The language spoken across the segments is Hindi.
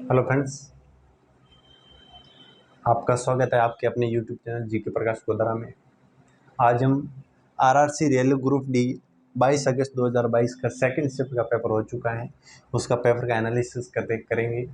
हेलो फ्रेंड्स, आपका स्वागत है आपके अपने यूट्यूब चैनल जीके प्रकाश गोधरा में। आज हम आरआरसी रेलवे ग्रुप डी 22 अगस्त 2022 का सेकंड शिफ्ट का पेपर हो चुका है। उसका पेपर का एनालिसिस करेंगे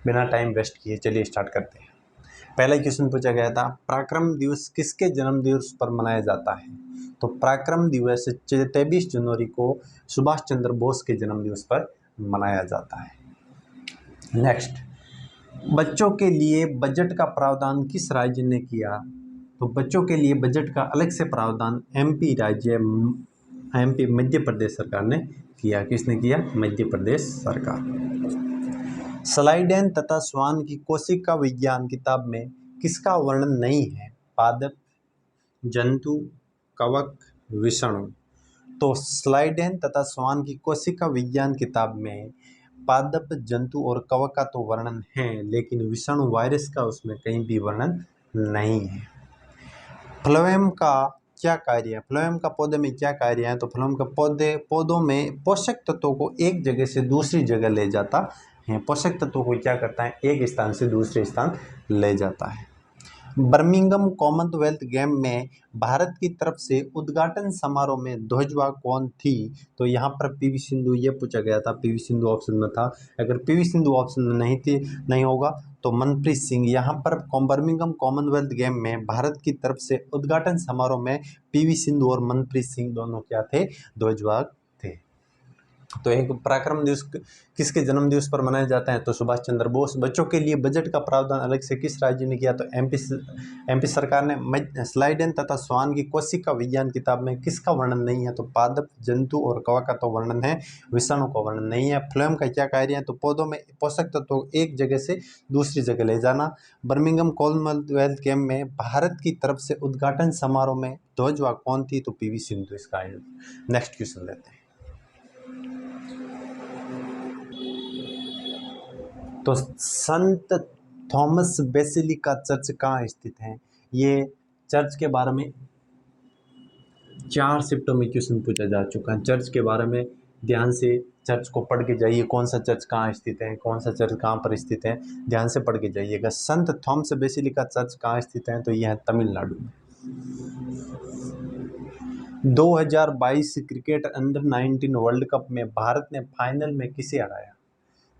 बिना टाइम वेस्ट किए। चलिए स्टार्ट करते हैं। पहला क्वेश्चन पूछा गया था, पराक्रम दिवस किसके जन्म दिवस पर मनाया जाता है? तो पराक्रम दिवस 23 जनवरी को सुभाष चंद्र बोस के जन्म दिवस पर मनाया जाता है। नेक्स्ट, बच्चों के लिए बजट का प्रावधान किस राज्य ने किया? तो बच्चों के लिए बजट का अलग से प्रावधान एमपी मध्य प्रदेश सरकार ने किया। किसने किया? मध्य प्रदेश सरकार। स्लाइडेन तथा स्वान की कोशिका विज्ञान किताब में किसका वर्णन नहीं है? पादप, जंतु, कवक, विषाणु। तो स्लाइडेन तथा स्वान की कोशिका विज्ञान किताब में पादप, जंतु और कवक का तो वर्णन है, लेकिन विषाणु वायरस का उसमें कहीं भी वर्णन नहीं है। फ्लोएम का क्या कार्य है? फ्लोएम का पौधे में क्या कार्य है? तो फ्लोएम का पौधों में पोषक तत्वों को एक जगह से दूसरी जगह ले जाता है। पोषक तत्वों को क्या करता है? एक स्थान से दूसरे स्थान ले जाता है। बर्मिंघम कॉमनवेल्थ गेम में भारत की तरफ से उद्घाटन समारोह में ध्वजवाह कौन थी? तो यहाँ पर पीवी सिंधु ये पूछा गया था। पीवी सिंधु ऑप्शन में था। अगर पीवी सिंधु ऑप्शन में नहीं होगा तो मनप्रीत सिंह। यहाँ पर बर्मिंघम कॉमनवेल्थ गेम में भारत की तरफ से उद्घाटन समारोह में पीवी सिंधु और मनप्रीत सिंह दोनों क्या थे? ध्वजवाहक थे। तो एक पराक्रम दिवस किसके जन्म दिवस पर मनाया जाता है? तो सुभाष चंद्र बोस। बच्चों के लिए बजट का प्रावधान अलग से किस राज्य ने किया? तो एमपी सरकार ने। स्लाइडेन तथा स्वान की कोशिका विज्ञान किताब में किसका वर्णन नहीं है? तो पादप, जंतु और कवक का तो वर्णन है, विषाणु का वर्णन नहीं है। फ्लोएम का क्या कार्य है? तो पौधों में पोषक तत्वों को एक जगह से दूसरी जगह ले जाना। बर्मिंघम कॉमनवेल्थ गेम में भारत की तरफ से उद्घाटन समारोह में ध्वजवाह कौन थी? तो पीवी सिंधु इसका। नेक्स्ट क्वेश्चन लेते हैं। तो संत थॉमस बेसिलिका चर्च कहाँ स्थित है? ये चर्च के बारे में 4 शिफ्टों में क्वेश्चन पूछा जा चुका है। चर्च के बारे में ध्यान से चर्च को पढ़ के जाइए। कौन सा चर्च कहाँ स्थित है, कौन सा चर्च कहाँ पर स्थित है, ध्यान से पढ़ के जाइएगा। संत थॉमस बेसिलिका चर्च कहाँ स्थित है? तो यह है तमिलनाडु में। 2022 क्रिकेट अंडर 19 वर्ल्ड कप में भारत ने फाइनल में किसे हराया?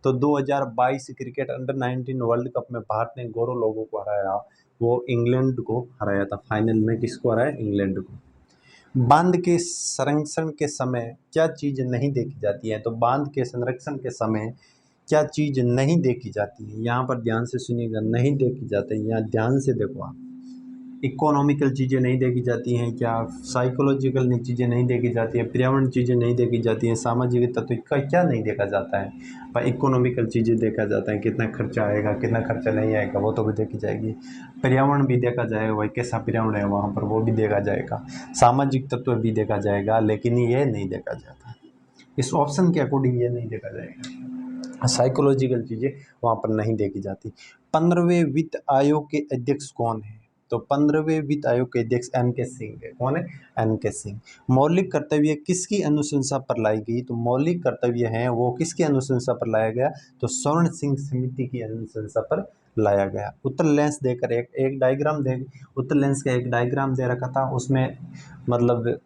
तो 2022 क्रिकेट अंडर 19 वर्ल्ड कप में भारत ने गोरों लोगों को हराया। वो इंग्लैंड को हराया था। फाइनल में किसको हराया? इंग्लैंड को। बांध के संरक्षण के समय क्या चीज नहीं देखी जाती है? तो बांध के संरक्षण के समय क्या चीज नहीं देखी जाती है? यहाँ पर ध्यान से सुनिएगा। नहीं देखी जाती है, यहाँ ध्यान से देखो आप। इकोनॉमिकल चीज़ें नहीं देखी जाती हैं क्या? साइकोलॉजिकल चीज़ें नहीं देखी जाती है, पर्यावरण चीज़ें नहीं देखी जाती हैं, सामाजिक तत्व का क्या नहीं देखा जाता है? पर इकोनॉमिकल चीज़ें देखा जाता है, कितना खर्चा आएगा, कितना खर्चा नहीं आएगा, वो तो भी देखी जाएगी। पर्यावरण भी देखा जाएगा, भाई कैसा पर्यावरण है वहाँ पर, वो भी देखा जाएगा। सामाजिक तत्व भी देखा जाएगा, लेकिन ये नहीं देखा जाता। इस ऑप्शन के अकॉर्डिंग ये नहीं देखा जाएगा। साइकोलॉजिकल चीज़ें वहाँ पर नहीं देखी जाती। 15वें वित्त आयोग के अध्यक्ष कौन है? तो 15वें वित्त आयोग के अध्यक्ष एन के सिंह है। कौन है? एन के सिंह। मौलिक कर्तव्य किसकी अनुशंसा पर लाई गई? तो मौलिक कर्तव्य हैं वो किसकी अनुशंसा पर लाया गया? तो स्वर्ण सिंह समिति की अनुशंसा पर लाया गया। उत्तर लेंस देकर एक डायग्राम दे उत्तर लेंस का एक डायग्राम दे रखा था। उसमें मतलब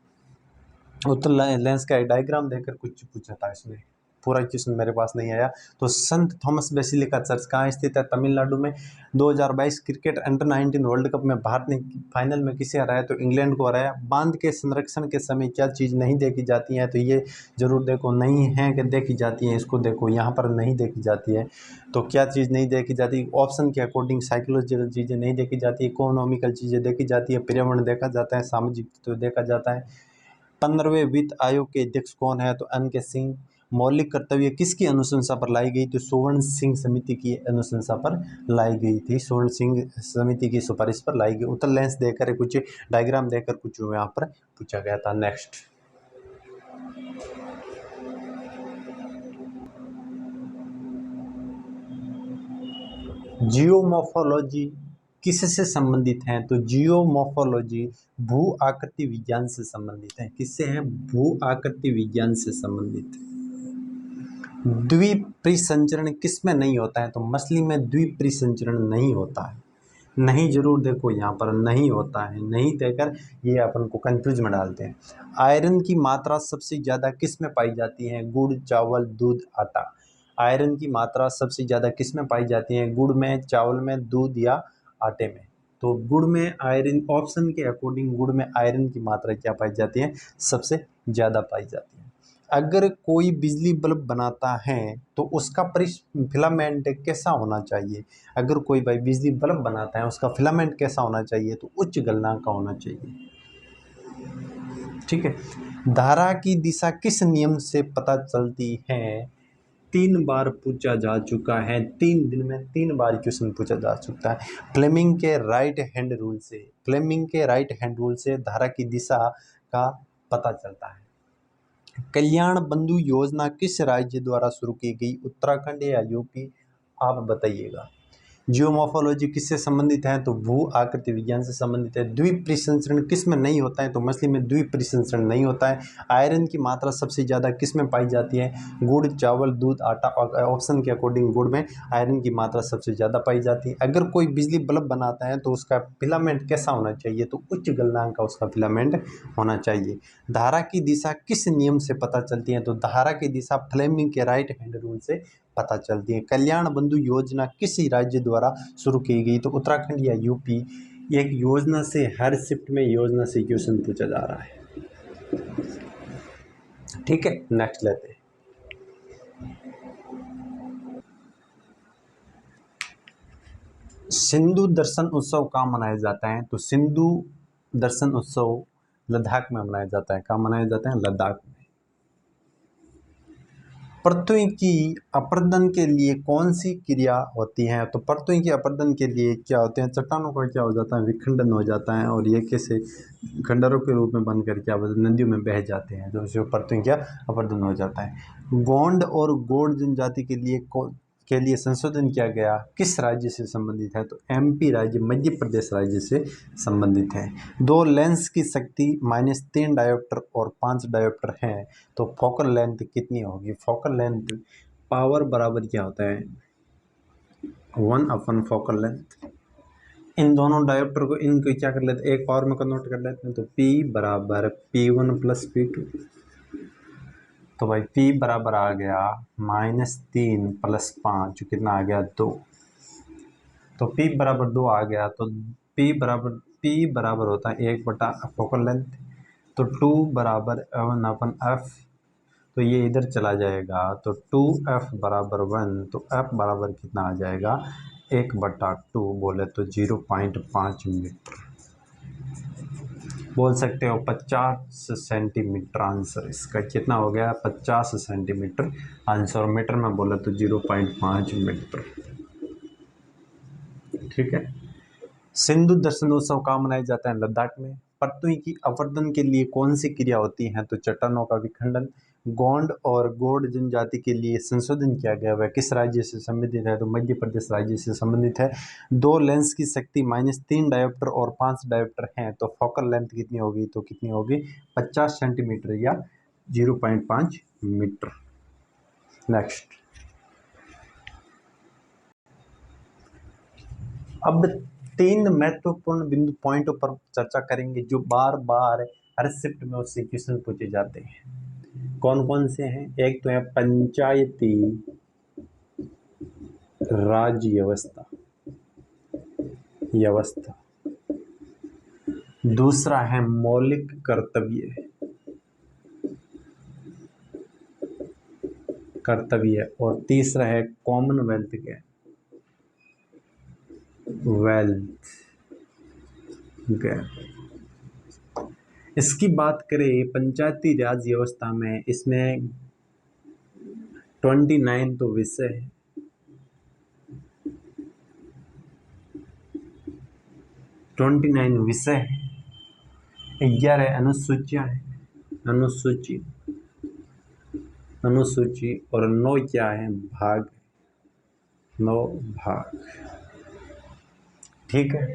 उत्तर लेंस का एक डायग्राम देकर कुछ पूछा था। इसमें पूरा क्वेश्चन मेरे पास नहीं आया। तो संत थॉमस बेसिलिका चर्च कहाँ स्थित है? तमिलनाडु में। 2022 क्रिकेट अंडर 19 वर्ल्ड कप में भारत ने फाइनल में किसे हराया? तो इंग्लैंड को हराया। बांध के संरक्षण के समय क्या चीज़ नहीं देखी जाती है? तो ये जरूर देखो, नहीं है कि देखी जाती है। इसको देखो, यहाँ पर नहीं देखी जाती है। तो क्या चीज़ नहीं देखी जाती? ऑप्शन के अकॉर्डिंग साइकोलॉजिकल चीज़ें नहीं देखी जाती, इकोनॉमिकल चीज़ें देखी जाती है, पर्यावरण देखा जाता है, सामाजिक तत्व देखा जाता है। 15वें वित्त आयोग के अध्यक्ष कौन है? तो एन के सिंह। मौलिक कर्तव्य किसकी अनुशंसा पर लाई गई? तो स्वर्ण सिंह समिति की अनुशंसा पर लाई गई थी। स्वर्ण सिंह समिति की सिफारिश पर लाई गई। उत्तर लेंस देकर कुछ डायग्राम देकर कुछ यहाँ पर पूछा गया था। नेक्स्ट, जियोमॉर्फोलॉजी किससे संबंधित है? तो जियोमॉर्फोलॉजी भू आकृति विज्ञान से संबंधित है। किससे है? भू आकृति विज्ञान से संबंधित। द्विपरिसंचरण किस में नहीं होता है? तो मछली में द्विपरिसंचरण नहीं होता है। नहीं जरूर देखो यहाँ पर नहीं होता है, नहीं देकर ये अपन को कंफ्यूज में डालते हैं। आयरन की मात्रा सबसे ज़्यादा किस में पाई जाती है? गुड़, चावल, दूध, आटा। आयरन की मात्रा सबसे ज़्यादा किस में पाई जाती है? गुड़ में, चावल में, दूध या आटे में। तो गुड़ में आयरन, ऑप्शन के अकॉर्डिंग गुड़ में आयरन की मात्रा क्या पाई जाती है? सबसे ज़्यादा पाई जाती है। अगर कोई बिजली बल्ब बनाता है तो उसका फिलामेंट कैसा होना चाहिए? अगर कोई भाई बिजली बल्ब बनाता है उसका फिलामेंट कैसा होना चाहिए? तो उच्च गलनांक का होना चाहिए। ठीक है। धारा की दिशा किस नियम से पता चलती है? 3 बार पूछा जा चुका है, 3 दिन में 3 बार क्वेश्चन पूछा जा चुका है। फ्लेमिंग के राइट हैंड रूल से, फ्लेमिंग के राइट हैंड रूल से धारा की दिशा का पता चलता है। कल्याण बंधु योजना किस राज्य द्वारा शुरू की गई? उत्तराखंड या यूपी? आप बताइएगा। जियोमॉर्फोलॉजी किससे संबंधित है? तो भू आकृति विज्ञान से संबंधित है। द्विपरिसंचरण किस में नहीं होता है? तो मछली में द्विपरिसंचरण नहीं होता है। आयरन की मात्रा सबसे ज़्यादा किस में पाई जाती है? गुड़, चावल, दूध, आटा। ऑप्शन के अकॉर्डिंग गुड़ में आयरन की मात्रा सबसे ज़्यादा पाई जाती है। अगर कोई बिजली बल्ब बनाता है तो उसका फिलामेंट कैसा होना चाहिए? तो उच्च गलनांक का उसका फिलामेंट होना चाहिए। धारा की दिशा किस नियम से पता चलती है? तो धारा की दिशा फ्लेमिंग के राइट हैंड रूल से पता चलती है। कल्याण बंधु योजना किस राज्य द्वारा शुरू की गई? तो उत्तराखंड या यूपी। एक योजना से हर शिफ्ट में योजना से क्वेश्चन पूछा जा रहा है। ठीक है, नेक्स्ट लेते हैं। सिंधु दर्शन उत्सव कहाँ मनाया जाता है? तो सिंधु दर्शन उत्सव लद्दाख में मनाया जाता है। कहाँ मनाया जाता है? लद्दाख में। पृथ्वी की अपरदन के लिए कौन सी क्रिया होती है? तो पृथ्वी की अपरदन के लिए क्या होते हैं? चट्टानों का क्या हो जाता है? विखंडन हो जाता है और ये कैसे खंडरों के रूप में बनकर क्या नदियों में बह जाते हैं, जो पृथ्वी का अपरदन हो जाता है। गोंड और गोंड जनजाति के लिए संशोधन किया गया किस राज्य से संबंधित है? तो एमपी राज्य, मध्य प्रदेश राज्य से संबंधित है। 2 लेंस की शक्ति -3 डायोप्टर और 5 डायोप्टर हैं तो फोकल लेंथ कितनी होगी? फोकल लेंथ पावर बराबर क्या होता है? 1/4 फोकल लेंथ। इन दोनों डायोप्टर को इनको क्या कर लेते हैं? एक पावर में कन्वर्ट कर लेते हैं। तो P बराबर P1 + P2। तो भाई P बराबर आ गया -3 + 5, कितना आ गया? 2। तो P बराबर 2 आ गया तो P बराबर होता है 1/f फोकल लेंथ। तो 2 बराबर 1/f, तो ये इधर चला जाएगा तो 2f बराबर 1, तो f बराबर कितना आ जाएगा? 1/2 बोले तो 0.5 मीटर। बोल सकते हो 50 सेंटीमीटर आंसर इसका कितना हो गया? 50 सेंटीमीटर आंसर। मीटर में बोले तो 0.5 मीटर। ठीक है। सिंधु दर्शनोत्सव कहाँ मनाया जाता है? लद्दाख में। पृथ्वी की अपरदन के लिए कौन सी क्रिया होती है? तो चट्टानों का विखंडन। गोंड और गोंड जनजाति के लिए संशोधन किया गया वह किस राज्य से संबंधित है? तो मध्य प्रदेश राज्य से संबंधित है। 2 लेंस की शक्ति -3 डायोप्टर और 5 डायोप्टर हैं तो फोकल लेंथ कितनी होगी? तो कितनी होगी? 50 सेंटीमीटर या 0.5 मीटर। नेक्स्ट। अब 3 महत्वपूर्ण बिंदु पॉइंटों पर चर्चा करेंगे जो बार बार हर शिफ्ट में उससे क्वेश्चन पूछे जाते हैं। कौन कौन से हैं? एक तो है पंचायती राज व्यवस्था। दूसरा है मौलिक कर्तव्य और तीसरा है कॉमनवेल्थ के वेल्थ गैप। इसकी बात करें पंचायती राज व्यवस्था में, इसमें 29 तो विषय है, 29 विषय है, 11 अनुसूचियां हैं, अनुसूची और 9 क्या है? भाग, 9 भाग। ठीक है।